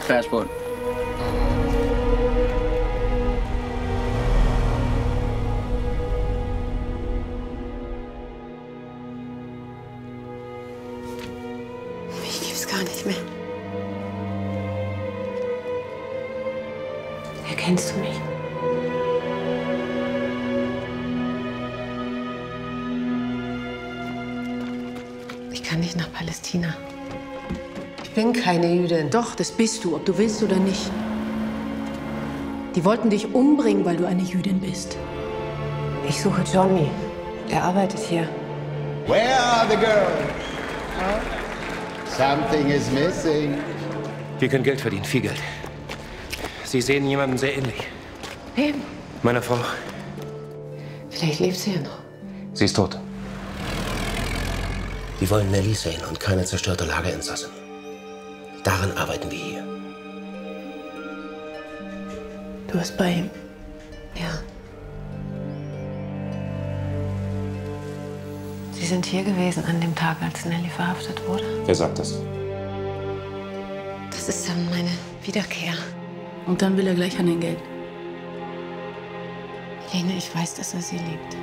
Passport. Ich gib's gar nicht mehr. Erkennst du mich? Ich kann nicht nach Palästina. Ich bin keine Jüdin. Doch, das bist du, ob du willst oder nicht. Die wollten dich umbringen, weil du eine Jüdin bist. Ich suche Johnny. Er arbeitet hier. Where are the girls? Something is missing. Wir können Geld verdienen, viel Geld. Sie sehen jemandem sehr ähnlich. Wem? Meiner Frau. Vielleicht lebt sie ja noch. Sie ist tot. Wir wollen Nellie sehen und keine zerstörte Lagerinsassin. Daran arbeiten wir hier. Du bist bei ihm. Ja. Sie sind hier gewesen an dem Tag, als Nellie verhaftet wurde. Wer sagt das? Das ist dann meine Wiederkehr. Und dann will er gleich an dein Geld. Lene, ich weiß, dass er sie liebt.